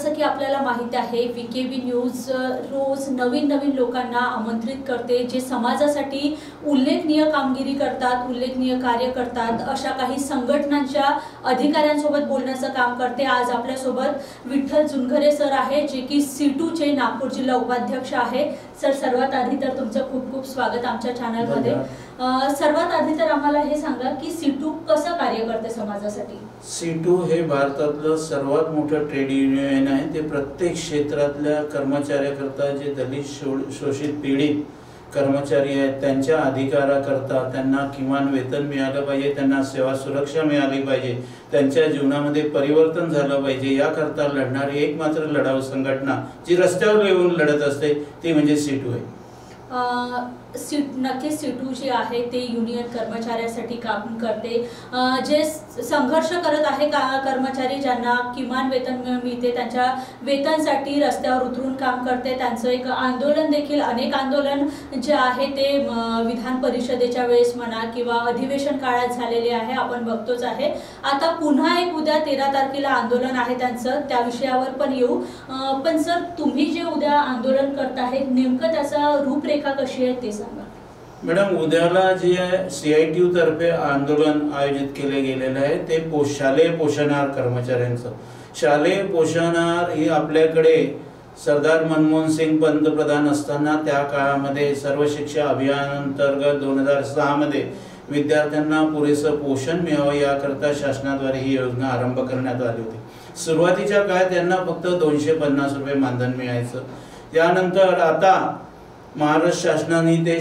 जसं की आपल्याला माहिती आहे VKB न्यूज रोज नवीन लोकांना आमंत्रित करते जे समाजासाठी उल्लेखनीय कामगिरी करतात, उल्लेखनीय कार्य करतात, अशा काही संघटनांच्या अधिकाऱ्यांसोबत बोलण्याचं काम करते। आज आपल्या सोबत विठ्ठल जुनघरे सर आहे जे की C2 चे नागपूर जिल्हा उपाध्यक्ष आहे। सर, सर्वात आधी तर तुमचं खूप खूप स्वागत आमच्या चॅनल मध्ये। सर्वात आधी तर आम्हाला हे सांगा की C2 कसं कार्य करते समाजासाठी? C2 हे भारतातलं सर्वात मोठं ट्रेड युनियन आहे। ते प्रत्येक क्षेत्रातल्या कर्मचाऱ्याकरता जे दलित शोषित पीडित कर्मचारी आहेत त्यांच्या अधिकाराकरता त्यांना किमान वेतन मिळालं पाहिजे, त्यांना सेवा सुरक्षा मिळाली पाहिजे, त्यांच्या जीवनामध्ये परिवर्तन झालं पाहिजे, याकरता लढणारी एकमात्र लढाऊ संघटना जी रस्त्यावर येऊन लढत असते ती म्हणजे C2 आहे। नक्कीच C2 जे आहे ते युनियन कर्मचाऱ्यांसाठी काम करते, जे संघर्ष करत आहे कर्मचारी ज्यांना किमान वेतन मिळते त्यांच्या वेतनसाठी रस्त्यावर उतरून काम करते। त्यांचं एक आंदोलन देखील अनेक आंदोलन जे आहे ते विधान परिषदेच्या वेळेस म्हणा किंवा अधिवेशन काळात झालेले आहे, आपण बघतोच आहे। आता पुन्हा एक उद्या 13 तारखेला आंदोलन आहे त्यांचं, त्या विषयावर पण येऊ। पण सर, तुम्ही जे उद्या आंदोलन करत आहे नेमकं त्याचा रूपरेखा कशी आहे ते सांगा। मॅडम, उद्याला जे CITU तर्फे आंदोलन आयोजित केले गेलेले आहे ते शालेय पोषणाहार कर्मचाऱ्यांचं। शालेय पोषणाहार ही आपल्याकडे सरदार मनमोहन सिंग पंतप्रधान असताना त्या काळामध्ये सर्व शिक्षा अभियान अंतर्गत 2006 मध्ये विद्यार्थ्यांना पुरेसं पोषण मिळावं याकरता शासनाद्वारे ही योजना आरंभ करण्यात आली होती। सुरुवातीच्या काळात त्यांना फक्त 250 रुपये मानधन मिळायचं। त्यानंतर आता महाराष्ट्र शासनाने ते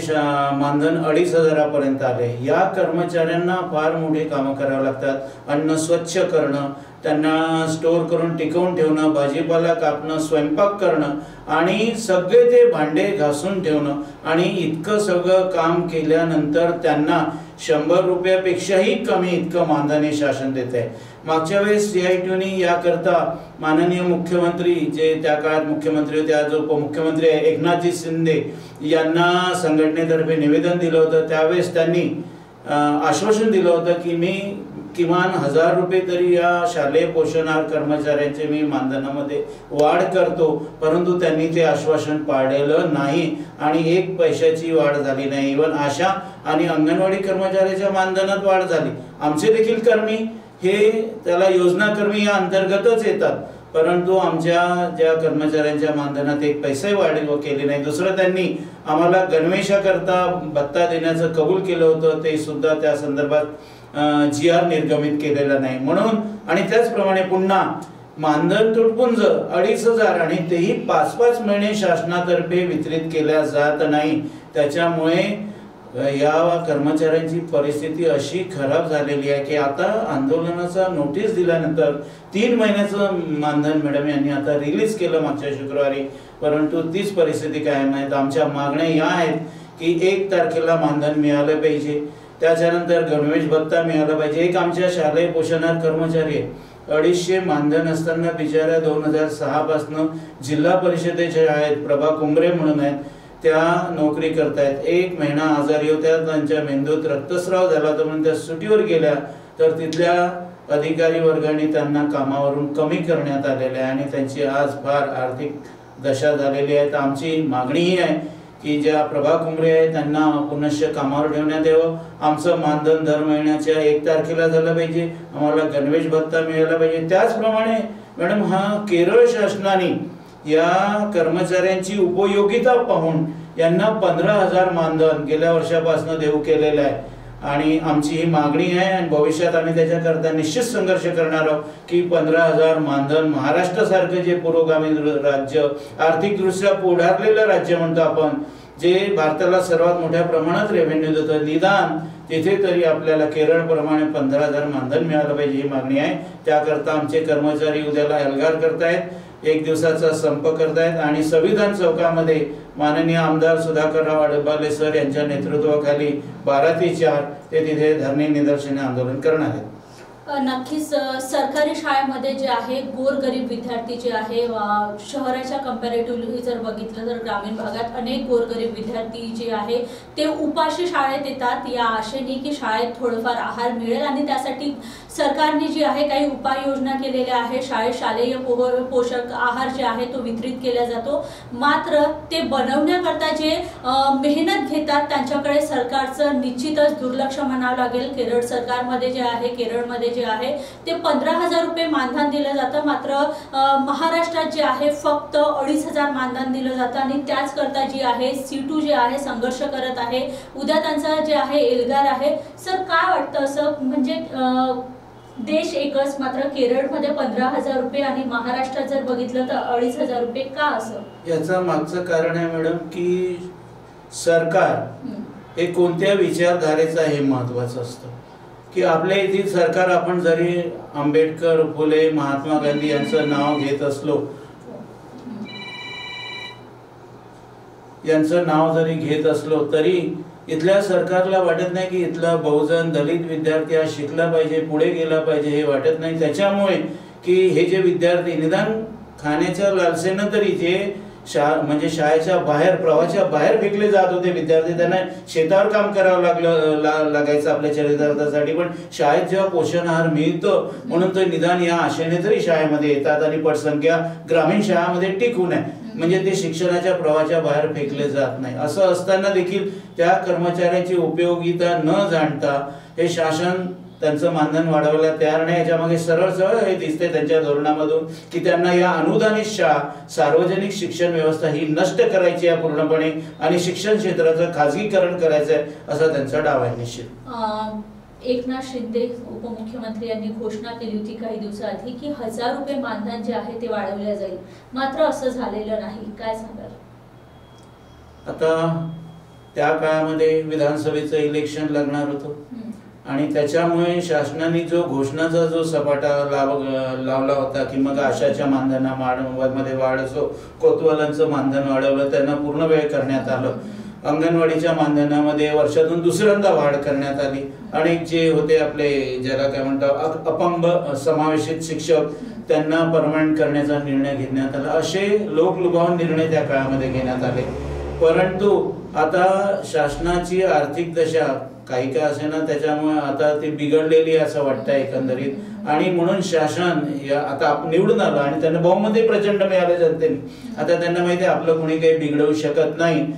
मानधन 2500 पर्यंत आले। या कर्मचाऱ्यांना फार मोठे कामं करावे लागतात। अन्न स्वच्छ करणं, त्यांना स्टोर करून टिकवून ठेवणं, भाजीपाला कापणं, स्वयंपाक करणं आणि सगळे ते भांडे घासून ठेवणं, आणि इतकं सगळं काम केल्यानंतर त्यांना 100 रुपयापेक्षाही कमी इतकं मानधन शासन देत आहे। मागच्या वेळेस CITUने याकरता माननीय मुख्यमंत्री जे त्या काळात मुख्यमंत्री होते, आज उपमुख्यमंत्री एकनाथजी शिंदे यांना संघटनेतर्फे निवेदन दिलं होतं। त्यावेळेस त्यांनी आश्वासन दिलं होतं की मी किमान 1000 रुपये तरी या शालेय पोषणाहार कर्मचाऱ्यांचे मी मानधनामध्ये वाढ करतो, परंतु त्यांनी ते आश्वासन पाळलेलं नाही आणि 1 पैशाची वाढ झाली नाही। इव्हन आशा आणि अंगणवाडी कर्मचाऱ्याच्या मानधनात वाढ झाली। आमचे देखील कर्मी हे त्याला योजना कर्मी या अंतर्गतच येतात, परंतु आमच्या ज्या कर्मचाऱ्यांच्या मानधनात 1 पैसाही वाढ केली नाही। दुसरं, त्यांनी आम्हाला गणवेशाकरता भत्ता देण्याचं कबूल केलं होतं, ते सुद्धा त्या संदर्भात GR निर्गमित केलेला नाही म्हणून। आणि त्याचप्रमाणे पुन्हा मानधन तुटपुंज 2500 आणि तेही 5-5 महिने शासनातर्फे वितरित केल्या जात नाही। त्याच्यामुळे या कर्मचाऱ्यांची परिस्थिती अशी खराब झालेली आहे की आता आंदोलनाचा नोटीस दिल्यानंतर 3 महिन्याचं मानधन मॅडम यांनी आता रिलीज केलं मागच्या शुक्रवारी, परंतु तीच परिस्थिती कायम नाही। आमच्या मागण्या या आहेत की 1 तारखेला मानधन मिळालं पाहिजे, त्याच्यानंतर गणवेश भत्ता मिळाला पाहिजे। एक आमच्या शालेय पोषणाहार कर्मचारी आहे, 250 मानधन असताना बिचाऱ्या 2006 पासून जिल्हा परिषदेच्या आहेत, प्रभा कुंभरे म्हणून आहेत, त्या नोकरी करतायत। 1 महिना आजारी होत्या, त्यांच्या मेंदूत रक्तस्राव झाला होता म्हणून त्या सुटीवर गेल्या, तर तिथल्या अधिकारी वर्गाने त्यांना कामावरून कमी करण्यात आलेले आहे आणि त्यांची आज फार आर्थिक दशा झालेली आहे। तर आमची मागणी ही आहे की ज्या प्रभा कुंभरे आहेत त्यांना पुनश्च कामावर ठेवण्यात यावं। आमचं मानधन दर महिन्याच्या 1 तारखेला झालं पाहिजे, आम्हाला गणवेश भत्ता मिळाला पाहिजे। त्याचप्रमाणे मॅडम, केरळ शासनाने या कर्मचाऱ्यांची उपयोगिता पाहून यांना 15,000 मानधन गेल्या वर्षापासून देऊ केलेलं आहे आणि आमची ही मागणी आहे आणि भविष्यात आम्ही त्याच्याकरता निश्चित संघर्ष करणार आहोत की 15,000 मानधन महाराष्ट्रासारखं जे पुरोगामी राज्य, आर्थिकदृष्ट्या पुढारलेलं राज्य म्हणतो आपण, जे भारताला सर्वात मोठ्या प्रमाणात रेव्हेन्यू देतं, निदान तिथे तरी आपल्याला केरळप्रमाणे 15,000 मानधन मिळालं पाहिजे ही मागणी आहे। त्याकरता आमचे कर्मचारी उद्याला एल्गार करतायत, 1 दिवसाचा संप करतायत आणि संविधान चौकामध्ये माननीय आमदार सुधाकरराव अडबाले सर यांच्या नेतृत्वाखाली 12 ते 4 ते तिथे धरणे निदर्शने आंदोलन करणार आहेत। नक्कीच सरकारी शाळेमध्ये जे आहे गोरगरीब विद्यार्थी जे आहे शहराच्या कंपॅरेटिव्हली जर बघितलं तर ग्रामीण भागात अनेक गोरगरीब विद्यार्थी जे आहे ते उपाशी शाळेत येतात या आशेने की शाळेत थोडंफार आहार मिळेल आणि त्यासाठी सरकारने जी आहे काही उपाययोजना केलेल्या आहे। शालेय पोषक आहार जे आहे तो वितरित केला जातो, मात्र ते बनवण्याकरता जे मेहनत घेतात त्यांच्याकडे सरकारचं निश्चितच दुर्लक्ष म्हणावं लागेल। केरळ सरकारमध्ये जे आहे केरळमध्ये जे आहे ते 15,000 रुपये मानधन दिलं जातं, मात्र महाराष्ट्रात जे आहे फक्त 2,500 मानधन दिलं जातं आणि त्याच करता जी आहे सीटू जे आहे संघर्ष करत आहे। उद्या त्यांचा जे आहे एल्गार आहे। सर काय वाटतं असं म्हणजे देश एकच मात्र केरळमध्ये 15,000 रुपये आणि महाराष्ट्रात जर बघितलं तर 2,500 रुपये का असं? याचं मागचं कारण आहे मॅडम की सरकार हे कोणत्या विचारधारेचं आहे महत्त्वाचं असतं की आपल्या येथील सरकार आपण जरी आंबेडकर, फुले, महात्मा गांधी यांचं नाव घेत असलो तरी इथल्या सरकारला वाटत नाही की इथला बहुजन दलित विद्यार्थी हा शिकला पाहिजे, पुढे गेला पाहिजे हे वाटत नाही। त्याच्यामुळे की हे जे विद्यार्थी निदान खाण्याच्या लालसेनं तरी जे म्हणजे शाळेच्या बाहेर प्रवाहाच्या बाहेर फेकले जात होते विद्यार्थी, त्यांना शेतावर काम करावं लागायचं आपल्या चरितार्थासाठी, पण शाळेत जेव्हा पोषण आहार मिळतो म्हणून तो निदान या आशेने तरी शाळेमध्ये येतात आणि पटसंख्या ग्रामीण शाळांमध्ये टिकू नये म्हणजे ते शिक्षणाच्या प्रवाहाच्या बाहेर फेकले जात नाही। असं असताना देखील त्या कर्मचाऱ्याची उपयोगिता न जाणता हे शासन त्यांचं मानधन वाढवायला तयार नाही। याच्यामागे सरळ हे दिसते त्यांच्या धोरणामधून की त्यांना या अनुदानित शाळा सार्वजनिक शिक्षण व्यवस्था ही नष्ट करायची आहे पूर्णपणे आणि शिक्षण क्षेत्राचं खाजगीकरण करायचं आहे असा त्यांचा डाव आहे। निश्चित एकनाथ शिंदे उपमुख्यमंत्री यांनी घोषणा केली होती काही दिवसाआधी की 1,000 रुपये मानधन जे आहे ते वाढवले जाईल, मात्र असं झालेलं नाही, काय सांगाल? आता त्या काळामध्ये विधानसभेचं इलेक्शन लागणार होतं आणि त्याच्यामुळे शासनाने जो घोषणाचा जो सपाटा लावला होता की मग आशाच्या मानधनामध्ये वाढ असो, कोतवालांचं मानधन वाढवलं, त्यांना पूर्ण वेळ करण्यात आलं, अंगणवाडीच्या मानधनामध्ये वर्षातून दुसऱ्यांदा वाढ करण्यात आली आणि जे होते आपले ज्याला काय म्हणतात अपंग समावेशित शिक्षक त्यांना परमनंट करण्याचा निर्णय घेण्यात आला। असे लोकलुभावन निर्णय त्या काळामध्ये घेण्यात आले, परंतु आता शासनाची आर्थिक दशा काही काय असे ना त्याच्यामुळे आता ती बिघडलेली असं वाटतं एकंदरीत आणि म्हणून शासन आता निवडून आलं आणि त्यांना बहुमत प्रचंड मिळालं जनतेने। आता त्यांना माहिती आहे आपलं कोणी काही बिघडवू शकत नाही,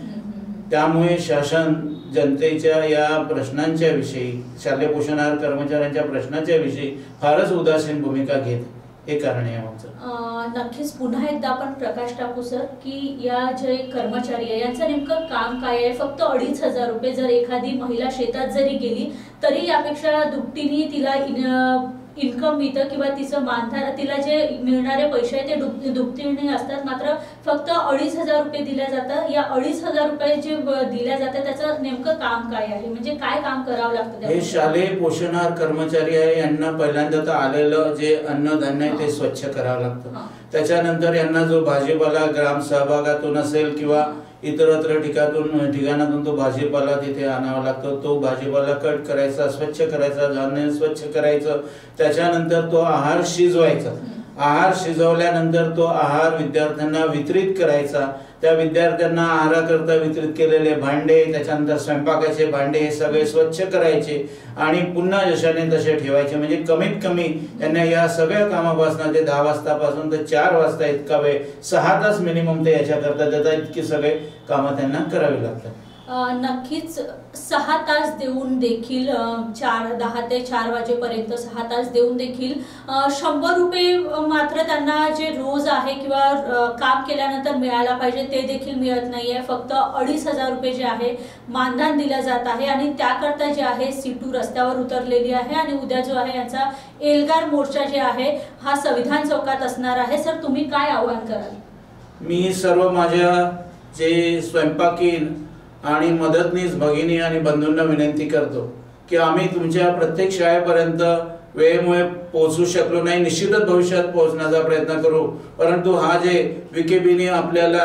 त्यामुळे शासन जनतेच्या या प्रश्नांच्या विषयी शालेय पोषण आहार कर्मचाऱ्यांच्या प्रश्नांच्या विषयी फारच उदासीन भूमिका घेत हे कारण आहे आमचं। नक्कीच पुन्हा एकदा आपण प्रकाश टाकू सर की या जे कर्मचारी आहे यांचं नेमकं काम काय आहे? फक्त 2,500 रुपये, जर एखादी महिला शेतात जरी गेली तरी यापेक्षा दुपटीने तिला इन्कम मिळतं किंवा तिचं मानधन तिला जे मिळणारे पैसे आहे ते दुपटीने असतात, मात्र फक्त 2,500 रुपये दिल्या जातात। या 2,500 रुपये जे दिल्या जातात त्याचं नेमकं काम काय आहे, म्हणजे काय काम करावं लागतं? हे शालेय पोषण आहार कर्मचारी आहे यांना पहिल्यांदा तर आलेलं जे अन्नधान्य आहे ते स्वच्छ करावं लागतं, त्याच्यानंतर यांना जो भाजीपाला ग्राम सहभागातून असेल किंवा इतरत्र ठिकाणातून तो भाजीपाला तिथे आणावा लागतो, तो भाजीपाला कट करायचा, स्वच्छ करायचा, धान्य स्वच्छ करायचं, त्याच्यानंतर तो आहार शिजवायचा, आहार शिजवल्यानंतर तो आहार विद्यार्थ्यांना वितरित करायचा, त्या विद्यार्थ्यांना आहाराकरता वितरित केलेले भांडे त्याच्यानंतर स्वयंपाकाचे भांडे हे सगळे स्वच्छ करायचे आणि पुन्हा जशाने तसे ठेवायचे, म्हणजे कमीत कमी त्यांना या सगळ्या कामापासून ते 10 वाजतापासून ते 4 वाजता इतका वेळ 6 तास मिनिमम ते याच्याकरता देतात, इतकी सगळे कामं त्यांना करावी लागतात। नक्कीच 6 तास देऊन देखील 10 ते 4 वाजेपर्यंत 6 तास देऊन देखील 100 रुपये मात्र त्यांना जे रोज आहे किंवा काम केल्यानंतर मिळायला पाहिजे ते देखील मिळत नाहीये। फक्त 2,500 रुपये जे आहे मानधन दिलं जात आहे आणि त्याकरता जे आहे सीटू रस्त्यावर उतरलेली आहे आणि उद्या जो आहे यांचा एल्गार मोर्चा जे आहे हा संविधान चौकात असणार आहे। सर तुम्ही काय आवाहन कराल? मी सर्व माझ्या जे स्वयंपाकीन आणि मदतनीस भगिनी आणि बंधूंना विनंती करतो की आम्ही तुमच्या प्रत्येक शाळेपर्यंत वेळेमुळे पोहोचू शकलो नाही, निश्चितच भविष्यात पोहोचण्याचा प्रयत्न करू, परंतु हा जे विकेबीने आपल्याला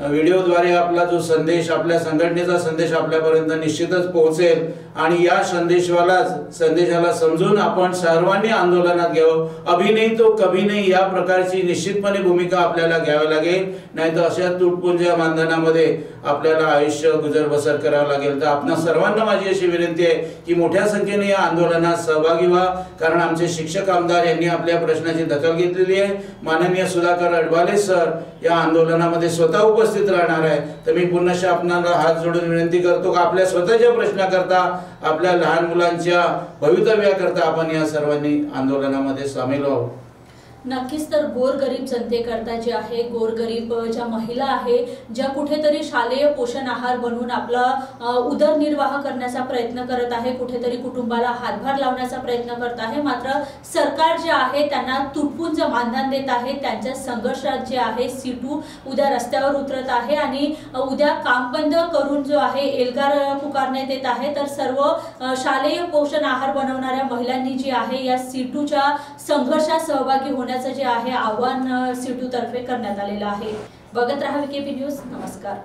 व्हिडिओद्वारे आपला जो संदेश, आपल्या संघटनेचा संदेश आपल्यापर्यंत निश्चितच पोहोचेल आणि या संदेशाला समजून आपण सर्वांनी आंदोलनात घ्यावं. अभी नहीं तो कभी नहीं या प्रकारची निश्चितपणे भूमिका आपल्याला घ्यावी लागेल, नाहीतर अशा तुटपुंज्या मानधनामध्ये आपल्याला आयुष्य गुजर बसर करावं लागेल. तर आपणा सर्वांना माझी अशी विनंती आहे की मोठ्या संख्येने या आंदोलनात सहभागी व्हा, कारण आमचे शिक्षक आमदार यांनी आपल्या प्रश्नाची दखल घेतलेली आहे. माननीय सुधाकर अडबाले सर या आंदोलनामध्ये स्वतः उपस्थित राहणार आहे. तर मी पुन्हा आपणाला हात जोडून विनंती करतो की आपल्या स्वतःच्या प्रश्नाकरता, आपल्या लहान मुलांच्या भवितव्याकरता आपण या सर्वांनी आंदोलनामध्ये सामील व्हावं. नक्कीच. तर गोरगरीब जनतेकरता जे आहे, गोरगरीब ज्या महिला आहे, ज्या कुठेतरी शालेय पोषण आहार बनवून आपला उदरनिर्वाह करण्याचा प्रयत्न करत आहे, कुठेतरी कुटुंबाला हातभार लावण्याचा प्रयत्न करत आहे, मात्र सरकार जे आहे त्यांना तुटपुंज मानधन देत आहे. त्यांच्या संघर्षात जे आहे सीटू उद्या रस्त्यावर उतरत आहे आणि उद्या काम बंद करून जो आहे एल्गार पुकारण्यात येत आहे. तर सर्व शालेय पोषण आहार बनवणाऱ्या महिलांनी जे आहे या सीटूच्या संघर्षात सहभागी होण्याचं जे आहे आव्हान सीटू तर्फे करण्यात आलेलं आहे. बघत रहा VKP न्यूज. नमस्कार.